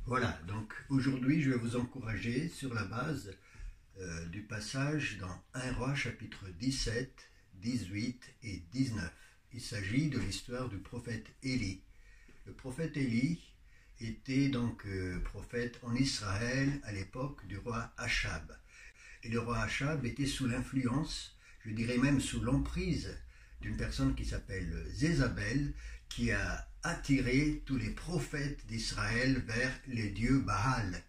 Voilà, donc aujourd'hui je vais vous encourager sur la base du passage dans 1 Roi chapitre 17, 18 et 19. Il s'agit de l'histoire du prophète Élie. Le prophète Élie était donc prophète en Israël à l'époque du roi Achab. Et le roi Achab était sous l'influence, je dirais même sous l'emprise d'une personne qui s'appelle Jézabel, qui a attiré tous les prophètes d'Israël vers les dieux Baal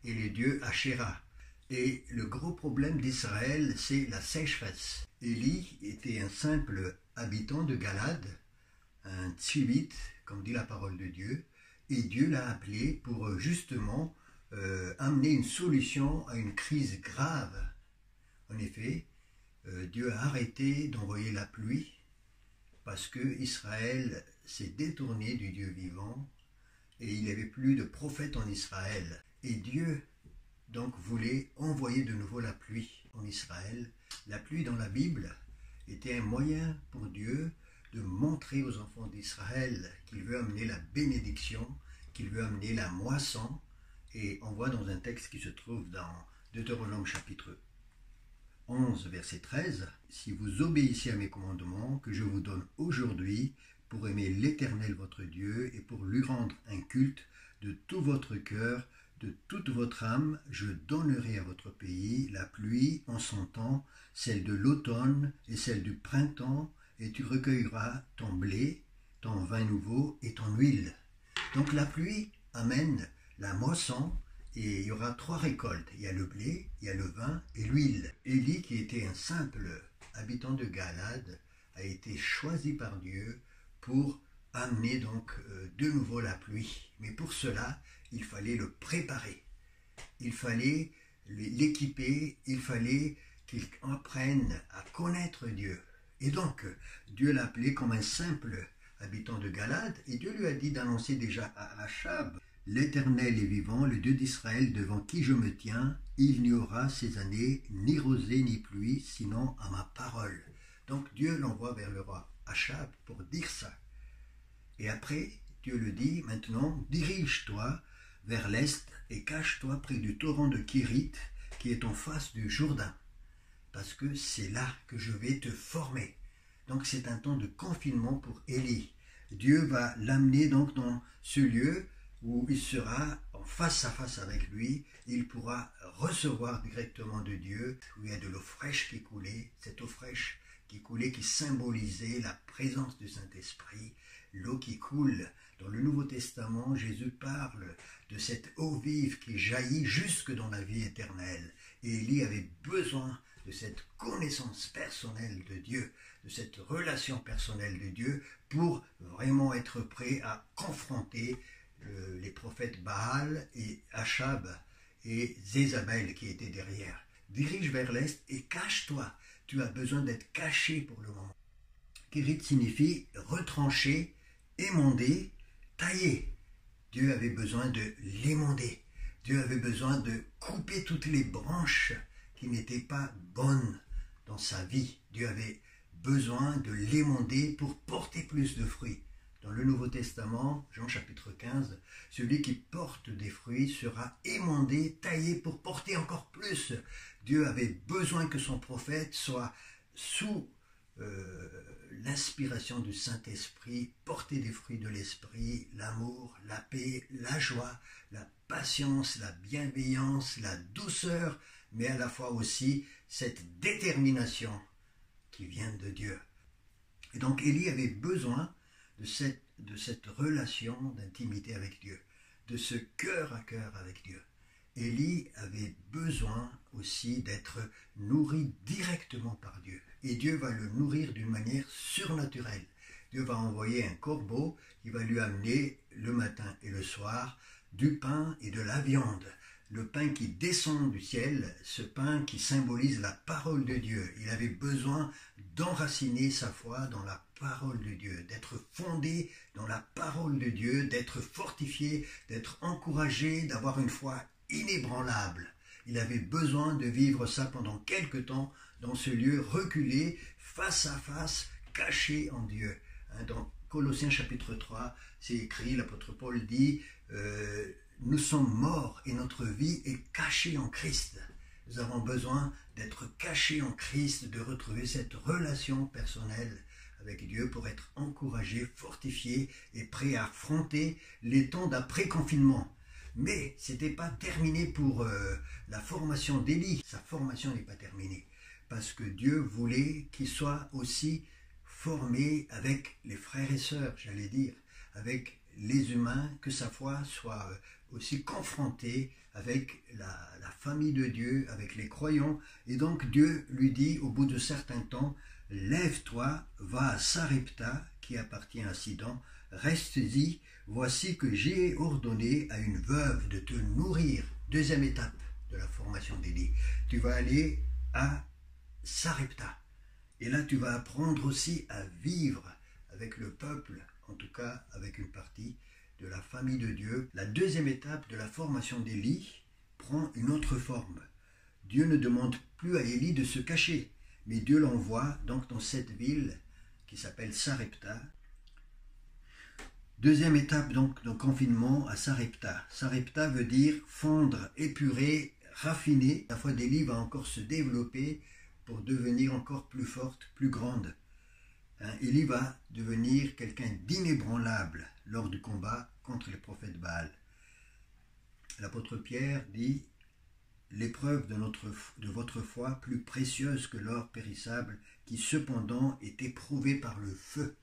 et les dieux Asherah. Et le gros problème d'Israël, c'est la sécheresse. Élie était un simple habitant de Galade, un tzivite, comme dit la parole de Dieu, et Dieu l'a appelé pour justement amener une solution à une crise grave. En effet, Dieu a arrêté d'envoyer la pluie parce que Israël s'est détourné du Dieu vivant et il n'y avait plus de prophètes en Israël. Et Dieu donc voulait envoyer de nouveau la pluie en Israël. La pluie dans la Bible était un moyen pour Dieu de montrer aux enfants d'Israël qu'il veut amener la bénédiction, qu'il veut amener la moisson. Et on voit dans un texte qui se trouve dans Deutéronome chapitre 11, verset 13, « Si vous obéissez à mes commandements que je vous donne aujourd'hui pour aimer l'Éternel votre Dieu et pour lui rendre un culte de tout votre cœur, de toute votre âme, je donnerai à votre pays la pluie en son temps, celle de l'automne et celle du printemps, et tu recueilleras ton blé, ton vin nouveau et ton huile. » Donc la pluie amène la moisson, et il y aura 3 récoltes. Il y a le blé, il y a le vin et l'huile. Élie, qui était un simple habitant de Galade, a été choisi par Dieu pour amener donc de nouveau la pluie. Mais pour cela, il fallait le préparer. Il fallait l'équiper, il fallait qu'il apprenne à connaître Dieu. Et donc, Dieu l'a appelé comme un simple habitant de Galade, et Dieu lui a dit d'annoncer déjà à Achab: « L'Éternel est vivant, le Dieu d'Israël devant qui je me tiens, il n'y aura ces années ni rosée ni pluie, sinon à ma parole. » Donc Dieu l'envoie vers le roi Achab pour dire ça. Et après, Dieu le dit: « Maintenant, dirige-toi vers l'est et cache-toi près du torrent de Kérit qui est en face du Jourdain, parce que c'est là que je vais te former. » Donc c'est un temps de confinement pour Élie. Dieu va l'amener donc dans ce lieu où il sera en face à face avec lui, il pourra recevoir directement de Dieu, où il y a de l'eau fraîche qui coulait, cette eau fraîche qui coulait, qui symbolisait la présence du Saint-Esprit, l'eau qui coule. Dans le Nouveau Testament, Jésus parle de cette eau vive qui jaillit jusque dans la vie éternelle. Et Élie avait besoin de cette connaissance personnelle de Dieu, de cette relation personnelle de Dieu, pour vraiment être prêt à confronter les prophètes Baal et Achab et Jézabel qui étaient derrière. Dirige vers l'est et cache-toi. Tu as besoin d'être caché pour le moment. Kérit signifie retrancher, émonder, tailler. Dieu avait besoin de l'émonder. Dieu avait besoin de couper toutes les branches qui n'étaient pas bonnes dans sa vie. Dieu avait besoin de l'émonder pour porter plus de fruits. Dans le Nouveau Testament, Jean chapitre 15, celui qui porte des fruits sera émondé, taillé pour porter encore plus. Dieu avait besoin que son prophète soit sous l'inspiration du Saint-Esprit, porter des fruits de l'Esprit, l'amour, la paix, la joie, la patience, la bienveillance, la douceur, mais à la fois aussi cette détermination qui vient de Dieu. Et donc Élie avait besoin de cette relation d'intimité avec Dieu, de ce cœur à cœur avec Dieu. Élie avait besoin aussi d'être nourri directement par Dieu. Et Dieu va le nourrir d'une manière surnaturelle. Dieu va envoyer un corbeau qui va lui amener le matin et le soir du pain et de la viande. Le pain qui descend du ciel, ce pain qui symbolise la parole de Dieu. Il avait besoin d'enraciner sa foi dans la parole de Dieu, d'être fondé dans la parole de Dieu, d'être fortifié, d'être encouragé, d'avoir une foi inébranlable. Il avait besoin de vivre ça pendant quelque temps dans ce lieu reculé, face à face, caché en Dieu. Dans Colossiens chapitre 3, c'est écrit, l'apôtre Paul dit nous sommes morts et notre vie est cachée en Christ. Nous avons besoin d'être cachés en Christ, de retrouver cette relation personnelle avec Dieu pour être encouragés, fortifiés et prêts à affronter les temps d'après-confinement. Mais ce n'était pas terminé pour la formation d'Élie. Sa formation n'est pas terminée. Parce que Dieu voulait qu'il soit aussi formé avec les frères et sœurs, j'allais dire, avec les humains, que sa foi soit aussi confrontée avec la famille de Dieu, avec les croyants. Et donc Dieu lui dit au bout de certains temps, lève-toi, va à Sarepta, qui appartient à Sidon, reste-y, voici que j'ai ordonné à une veuve de te nourrir. Deuxième étape de la formation d'Élie. Tu vas aller à Sarepta. Et là, tu vas apprendre aussi à vivre avec le peuple, en tout cas avec une partie de la famille de Dieu. La deuxième étape de la formation d'Élie prend une autre forme. Dieu ne demande plus à Élie de se cacher, mais Dieu l'envoie donc dans cette ville qui s'appelle Sarepta. Deuxième étape donc de confinement à Sarepta. Sarepta veut dire fondre, épurer, raffiner. La foi d'Élie va encore se développer pour devenir encore plus forte, plus grande. Élie va devenir quelqu'un d'inébranlable lors du combat contre les prophètes Baal. L'apôtre Pierre dit « L'épreuve de votre foi plus précieuse que l'or périssable qui cependant est éprouvé par le feu. »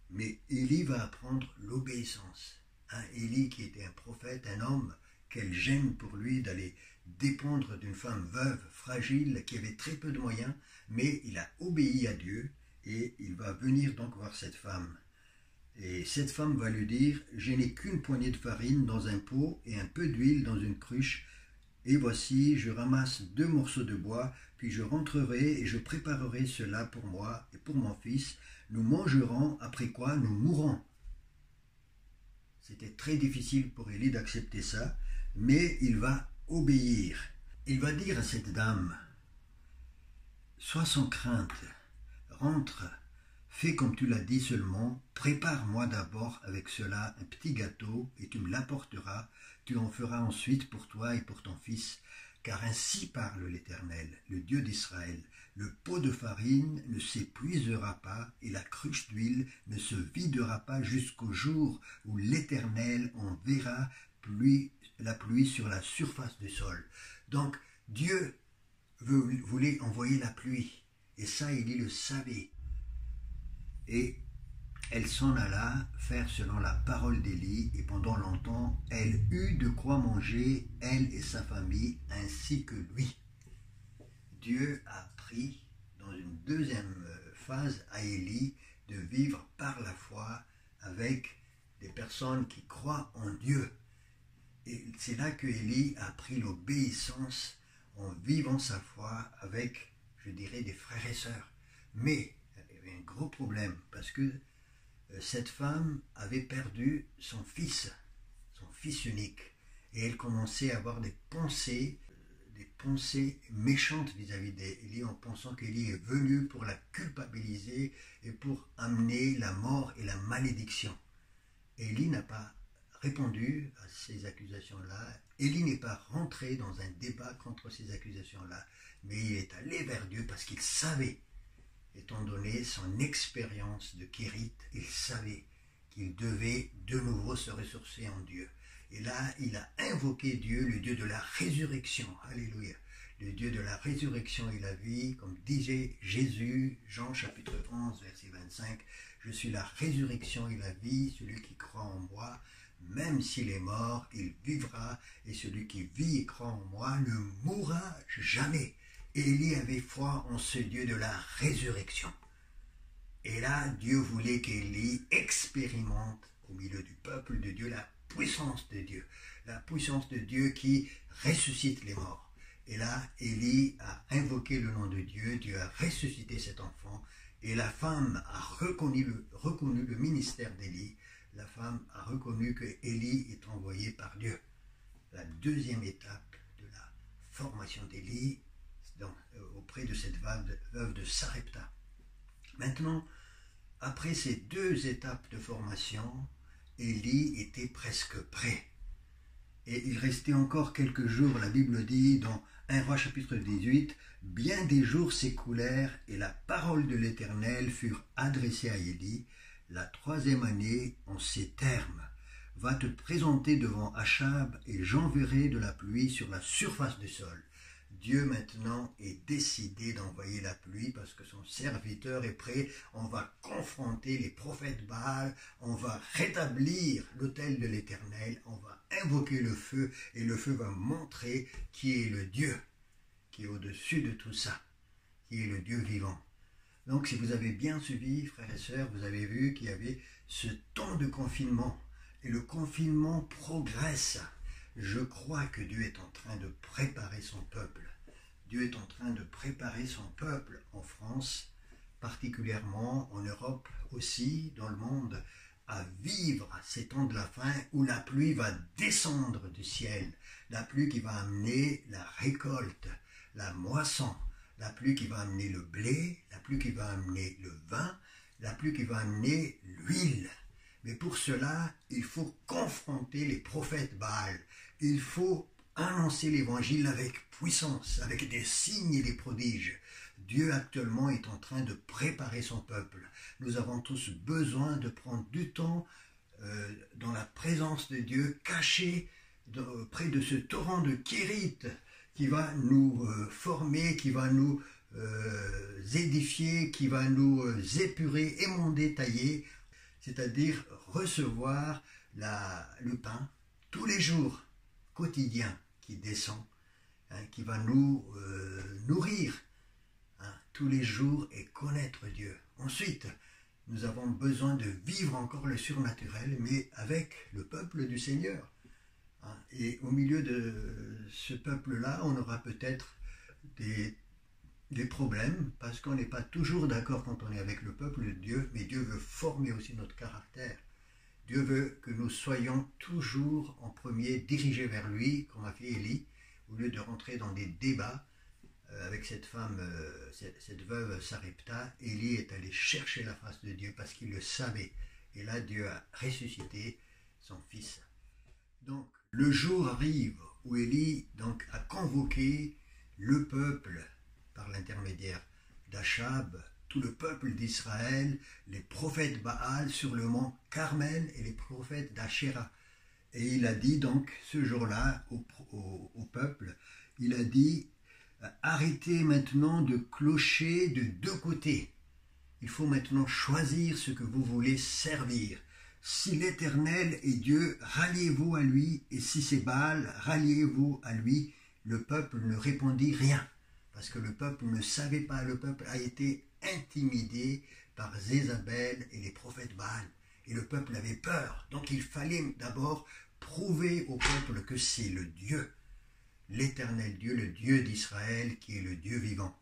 Mais Élie va apprendre l'obéissance. Élie qui était un prophète, un homme, quelle gêne pour lui d'aller dépendre d'une femme veuve, fragile, qui avait très peu de moyens, mais il a obéi à Dieu et il va venir donc voir cette femme. Et cette femme va lui dire « Je n'ai qu'une poignée de farine dans un pot et un peu d'huile dans une cruche, et voici, je ramasse 2 morceaux de bois, puis je rentrerai et je préparerai cela pour moi et pour mon fils. Nous mangerons, après quoi nous mourrons. » C'était très difficile pour Élie d'accepter ça, mais il va obéir. Il va dire à cette dame, sois sans crainte, rentre, fais comme tu l'as dit seulement, prépare-moi d'abord avec cela un petit gâteau et tu me l'apporteras, tu en feras ensuite pour toi et pour ton fils, car ainsi parle l'Éternel, le Dieu d'Israël, le pot de farine ne s'épuisera pas et la cruche d'huile ne se videra pas jusqu'au jour où l'Éternel enverra la pluie sur la surface du sol. Donc Dieu voulait envoyer la pluie, et ça Élie le savait. Et elle s'en alla faire selon la parole d'Élie, et pendant longtemps elle eut de quoi manger, elle et sa famille, ainsi que lui. Dieu a appris dans une deuxième phase à Élie de vivre par la foi avec des personnes qui croient en Dieu. Et c'est là que Élie a appris l'obéissance en vivant sa foi avec, je dirais, des frères et sœurs. Mais il y avait un gros problème parce que cette femme avait perdu son fils unique. Et elle commençait à avoir des pensées méchantes vis-à-vis d'Élie en pensant qu'Élie est venu pour la culpabiliser et pour amener la mort et la malédiction. Élie n'a pas répondu à ces accusations-là. Élie n'est pas rentré dans un débat contre ces accusations-là, mais il est allé vers Dieu parce qu'il savait, étant donné son expérience de Kérite, il savait qu'il devait de nouveau se ressourcer en Dieu. Et là, il a invoqué Dieu, le Dieu de la résurrection. Alléluia. Le Dieu de la résurrection et la vie, comme disait Jésus, Jean chapitre 11, verset 25, « Je suis la résurrection et la vie, celui qui croit en moi, même s'il est mort, il vivra, et celui qui vit et croit en moi ne mourra jamais. » Élie avait foi en ce Dieu de la résurrection. Et là, Dieu voulait qu'Élie expérimente au milieu du peuple de Dieu la puissance de Dieu qui ressuscite les morts. Et là, Élie a invoqué le nom de Dieu, Dieu a ressuscité cet enfant, et la femme a reconnu le ministère d'Élie. La femme a reconnu que Élie est envoyé par Dieu. La deuxième étape de la formation d'Élie auprès de cette veuve de Sarepta. Maintenant, après ces 2 étapes de formation, Élie était presque prêt. Et il restait encore quelques jours, la Bible dit dans 1 Roi chapitre 18, « Bien des jours s'écoulèrent et la parole de l'Éternel fut adressée à Élie. La 3e année, en ces termes, va te présenter devant Achab et j'enverrai de la pluie sur la surface du sol. » Dieu maintenant est décidé d'envoyer la pluie parce que son serviteur est prêt. On va confronter les prophètes Baal, on va rétablir l'autel de l'Éternel, on va invoquer le feu et le feu va montrer qui est le Dieu, qui est au-dessus de tout ça, qui est le Dieu vivant. Donc si vous avez bien suivi, frères et sœurs, vous avez vu qu'il y avait ce temps de confinement et le confinement progresse. Je crois que Dieu est en train de préparer son peuple. Dieu est en train de préparer son peuple en France, particulièrement en Europe aussi, dans le monde, à vivre ces temps de la fin où la pluie va descendre du ciel. La pluie qui va amener la récolte, la moisson, la pluie qui va amener le blé, la pluie qui va amener le vin, la pluie qui va amener l'huile. Mais pour cela, il faut confronter les prophètes Baal. Il faut annoncer l'évangile avec puissance, avec des signes et des prodiges. Dieu actuellement est en train de préparer son peuple. Nous avons tous besoin de prendre du temps dans la présence de Dieu, caché près de ce torrent de Kérit qui va nous former, qui va nous édifier, qui va nous épurer, émonder, tailler, c'est-à-dire recevoir le pain tous les jours, quotidien, qui descend, qui va nous nourrir tous les jours et connaître Dieu. Ensuite, nous avons besoin de vivre encore le surnaturel, mais avec le peuple du Seigneur. Et au milieu de ce peuple-là, on aura peut-être des problèmes, parce qu'on n'est pas toujours d'accord quand on est avec le peuple de Dieu, mais Dieu veut former aussi notre caractère. Dieu veut que nous soyons toujours en premier dirigés vers lui, comme a fait Élie, au lieu de rentrer dans des débats avec cette femme, cette veuve Sarepta. Élie est allé chercher la face de Dieu parce qu'il le savait. Et là, Dieu a ressuscité son fils. Donc, le jour arrive où Élie a convoqué le peuple par l'intermédiaire d'Achab, tout le peuple d'Israël, les prophètes Baal sur le mont Carmel et les prophètes d'Achéra. Et il a dit donc ce jour-là au peuple, il a dit « Arrêtez maintenant de clocher de deux côtés. Il faut maintenant choisir ce que vous voulez servir. Si l'Éternel est Dieu, ralliez-vous à lui, et si c'est Baal, ralliez-vous à lui. » Le peuple ne répondit rien, parce que le peuple ne savait pas, le peuple a été intimidé par Jézabel et les prophètes Baal. Et le peuple avait peur. Donc il fallait d'abord prouver au peuple que c'est le Dieu, l'Éternel Dieu, le Dieu d'Israël, qui est le Dieu vivant.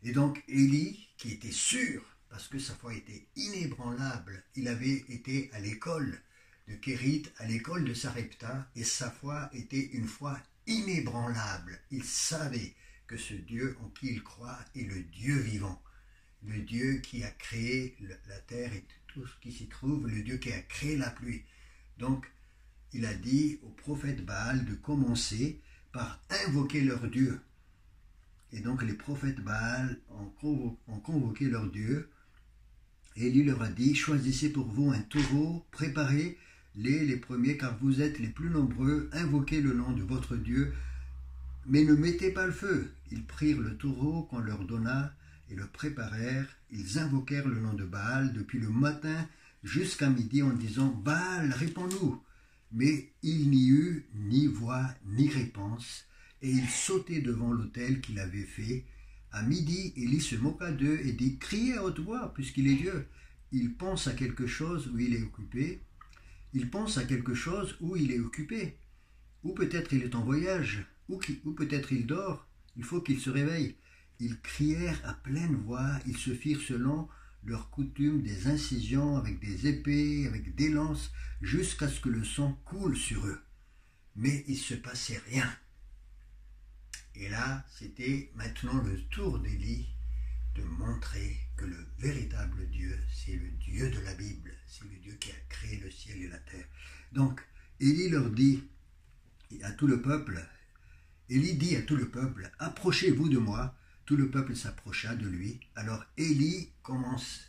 Et donc Élie, qui était sûr, parce que sa foi était inébranlable, il avait été à l'école de Kérit, à l'école de Sarepta, et sa foi était une foi inébranlable. Il savait que ce Dieu en qui il croit est le Dieu vivant, le Dieu qui a créé la terre et tout ce qui s'y trouve, le Dieu qui a créé la pluie. Donc, il a dit aux prophètes Baal de commencer par invoquer leur Dieu. Et donc les prophètes Baal ont convoqué leur Dieu. Et Élie leur a dit, choisissez pour vous un taureau, préparez-les les premiers, car vous êtes les plus nombreux, invoquez le nom de votre Dieu, mais ne mettez pas le feu. Ils prirent le taureau qu'on leur donna et le préparèrent. Ils invoquèrent le nom de Baal depuis le matin jusqu'à midi en disant, Baal, réponds-nous. Mais il n'y eut ni voix ni réponse, et ils sautaient devant l'autel qu'il avait fait. À midi, Élie se moqua d'eux et dit, criez à haute voix, puisqu'il est Dieu. Il pense à quelque chose où il est occupé. Il pense à quelque chose où il est occupé. Ou peut-être il est en voyage, ou peut-être il dort. Il faut qu'il se réveille. Ils crièrent à pleine voix, ils se firent selon leur coutume des incisions avec des épées, avec des lances, jusqu'à ce que le sang coule sur eux. Mais il ne se passait rien. Et là, c'était maintenant le tour d'Élie de montrer que le véritable Dieu, c'est le Dieu de la Bible, c'est le Dieu qui a créé le ciel et la terre. Donc, Élie leur dit, Et à tout le peuple, Élie dit à tout le peuple, « Approchez-vous de moi ». Tout le peuple s'approcha de lui. Alors Élie commence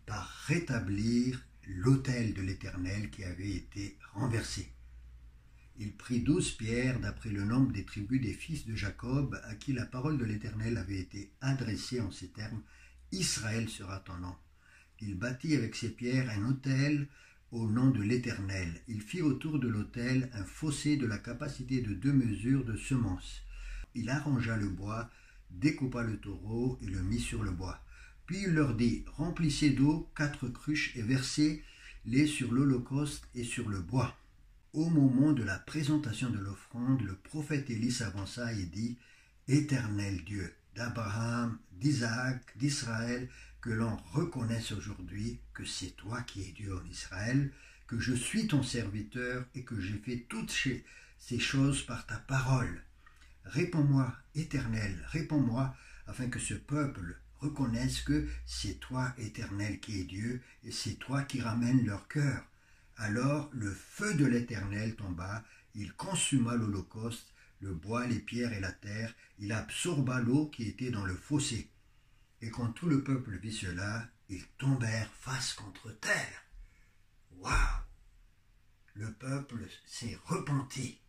par rétablir l'autel de l'Éternel qui avait été renversé. Il prit 12 pierres d'après le nombre des tribus des fils de Jacob à qui la parole de l'Éternel avait été adressée en ces termes, « Israël sera ton nom ». Il bâtit avec ces pierres un autel au nom de l'Éternel. Il fit autour de l'autel un fossé de la capacité de 2 mesures de semences. Il arrangea le bois, découpa le taureau et le mit sur le bois. Puis il leur dit, « Remplissez d'eau 4 cruches et versez-les sur l'holocauste et sur le bois. » Au moment de la présentation de l'offrande, le prophète Élie s'avança et dit, « Éternel Dieu d'Abraham, d'Isaac, d'Israël, que l'on reconnaisse aujourd'hui que c'est toi qui es Dieu en Israël, que je suis ton serviteur et que j'ai fait toutes ces choses par ta parole. Réponds-moi, Éternel, réponds-moi, afin que ce peuple reconnaisse que c'est toi, Éternel, qui es Dieu, et c'est toi qui ramènes leur cœur. » Alors le feu de l'Éternel tomba, il consuma l'holocauste, le bois, les pierres et la terre, il absorba l'eau qui était dans le fossé. Et quand tout le peuple vit cela, ils tombèrent face contre terre. Waouh! Le peuple s'est repenti.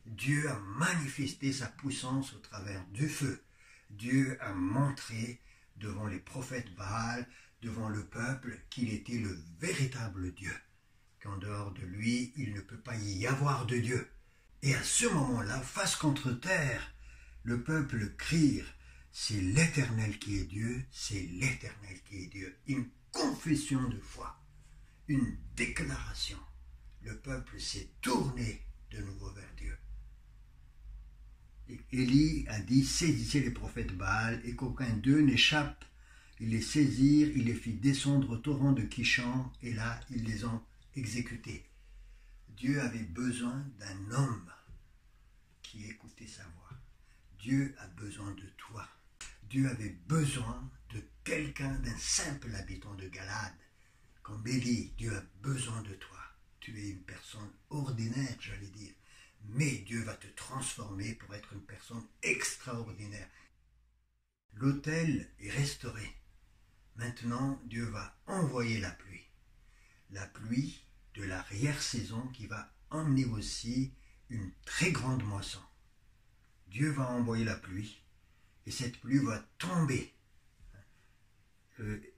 Dieu a manifesté sa puissance au travers du feu. Dieu a montré devant les prophètes Baal, devant le peuple, qu'il était le véritable Dieu. Qu'en dehors de lui, il ne peut pas y avoir de Dieu. Et à ce moment-là, face contre terre, le peuple crie, c'est l'Éternel qui est Dieu, c'est l'Éternel qui est Dieu. Une confession de foi, une déclaration. Le peuple s'est tourné de nouveau vers Dieu. Et Élie a dit, saisissez les prophètes Baal et qu'aucun d'eux n'échappe. Ils les saisirent, il les fit descendre au torrent de Kishon et là, ils les ont exécutés. Dieu avait besoin d'un homme qui écoutait sa voix. Dieu a besoin de toi. Dieu avait besoin de quelqu'un, d'un simple habitant de Galade. Comme Élie, Dieu a besoin de toi. Tu es une personne ordinaire, j'allais dire. Mais Dieu va te transformer pour être une personne extraordinaire. L'autel est restauré. Maintenant, Dieu va envoyer la pluie. La pluie de l'arrière-saison qui va emmener aussi une très grande moisson. Dieu va envoyer la pluie et cette pluie va tomber.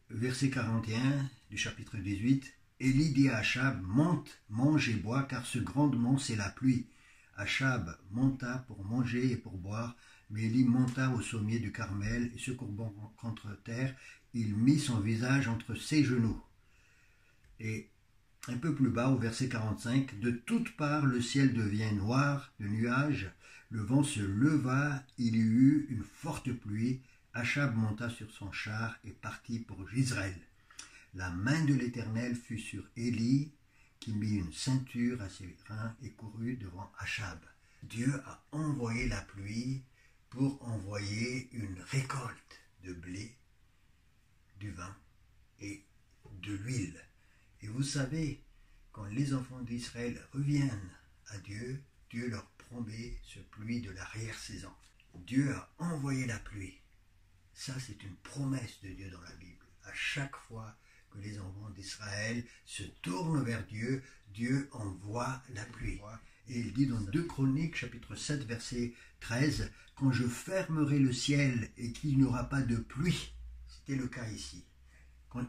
Verset 41 du chapitre 18, Élie dit à Achab, monte, mange et bois, car ce grandement c'est la pluie. Achab monta pour manger et pour boire, mais Élie monta au sommet du Carmel et se courbant contre terre, il mit son visage entre ses genoux. Et un peu plus bas, au verset 45, de toutes parts le ciel devient noir de nuages, le vent se leva, il y eut une forte pluie, Achab monta sur son char et partit pour Jezreel. La main de l'Éternel fut sur Élie, qui mit une ceinture à ses reins et courut devant Achab. Dieu a envoyé la pluie pour envoyer une récolte de blé, du vin et de l'huile. Et vous savez, quand les enfants d'Israël reviennent à Dieu, Dieu leur promet ce pluie de l'arrière-saison. Dieu a envoyé la pluie. Ça, c'est une promesse de Dieu dans la Bible. À chaque fois que les enfants d'Israël se tournent vers Dieu, Dieu envoie la pluie. Et il dit dans 2 Chroniques, chapitre 7, verset 13, « Quand je fermerai le ciel et qu'il n'y aura pas de pluie », c'était le cas ici,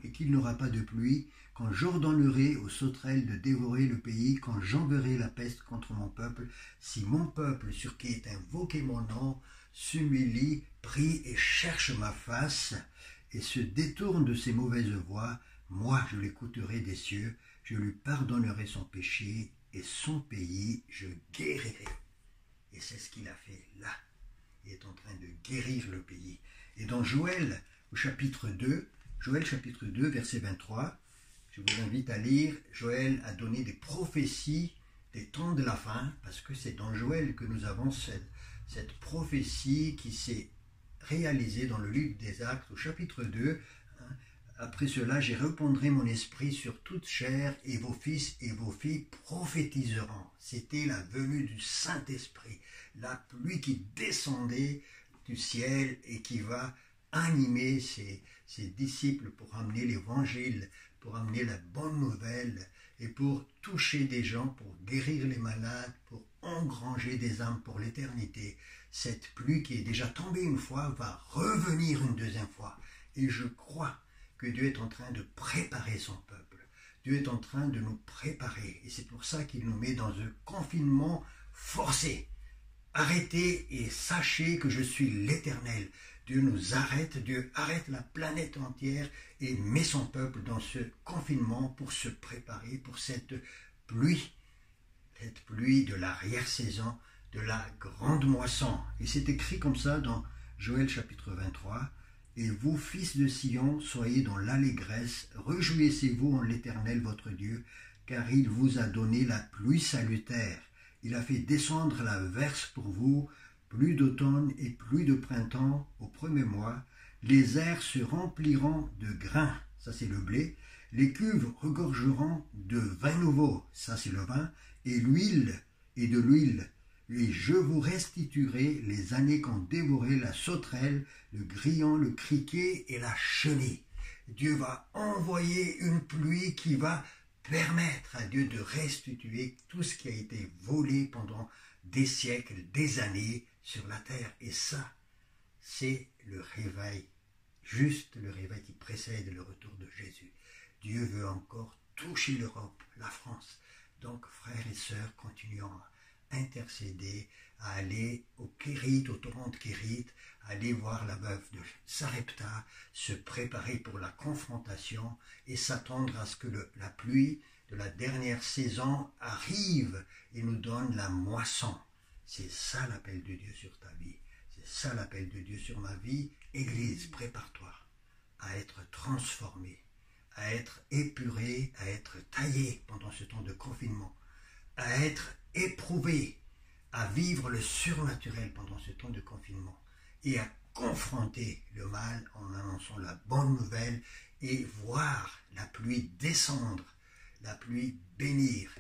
et qu'il n'y aura pas de pluie, quand j'ordonnerai aux sauterelles de dévorer le pays, quand j'enverrai la peste contre mon peuple, si mon peuple sur qui est invoqué mon nom s'humilie, prie et cherche ma face, et se détourne de ses mauvaises voies, moi je l'écouterai des cieux, je lui pardonnerai son péché, et son pays je guérirai. Et c'est ce qu'il a fait là. Il est en train de guérir le pays. Et dans Joël, au chapitre 2, Joël chapitre 2, verset 23, je vous invite à lire. Joël a donné des prophéties des temps de la fin, parce que c'est dans Joël que nous avons cette prophétie qui s'est réalisée dans le livre des Actes, au chapitre 2, Après cela, j'y répandrai mon esprit sur toute chair, et vos fils et vos filles prophétiseront. C'était la venue du Saint-Esprit, la pluie qui descendait du ciel et qui va animer ses disciples pour amener l'évangile, pour amener la bonne nouvelle et pour toucher des gens, pour guérir les malades, pour engranger des âmes pour l'éternité. Cette pluie qui est déjà tombée une fois va revenir une deuxième fois. Et je crois que Dieu est en train de préparer son peuple. Dieu est en train de nous préparer. Et c'est pour ça qu'il nous met dans un confinement forcé. Arrêtez et sachez que je suis l'Éternel. Dieu nous arrête, Dieu arrête la planète entière et met son peuple dans ce confinement pour se préparer pour cette pluie de l'arrière-saison, de la grande moisson. Et c'est écrit comme ça dans Joël chapitre 23. Et vous, fils de Sion, soyez dans l'allégresse, réjouissez-vous en l'Éternel votre Dieu, car il vous a donné la pluie salutaire. Il a fait descendre la verse pour vous, pluie d'automne et pluie de printemps au premier mois. Les airs se rempliront de grains, ça c'est le blé. Les cuves regorgeront de vin nouveau, ça c'est le vin, et l'huile et de l'huile. Et je vous restituerai les années qu'ont dévoré la sauterelle, le grillon, le criquet et la chenille. Dieu va envoyer une pluie qui va permettre à Dieu de restituer tout ce qui a été volé pendant des siècles, des années sur la terre. Et ça, c'est le réveil, juste le réveil qui précède le retour de Jésus. Dieu veut encore toucher l'Europe, la France. Donc, frères et sœurs, continuons à intercéder, à aller au Kérit, au torrent de Kérit, aller voir la veuve de Sarepta, se préparer pour la confrontation et s'attendre à ce que la pluie de la dernière saison arrive et nous donne la moisson. C'est ça l'appel de Dieu sur ta vie. C'est ça l'appel de Dieu sur ma vie. Église, prépare-toi à être transformé, à être épuré, à être taillé pendant ce temps de confinement, à être éprouvé, à vivre le surnaturel pendant ce temps de confinement et à confronter le mal en annonçant la bonne nouvelle et voir la pluie descendre, la pluie bénir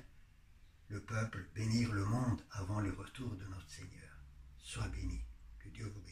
le peuple, bénir le monde avant le retour de notre Seigneur. Sois béni, que Dieu vous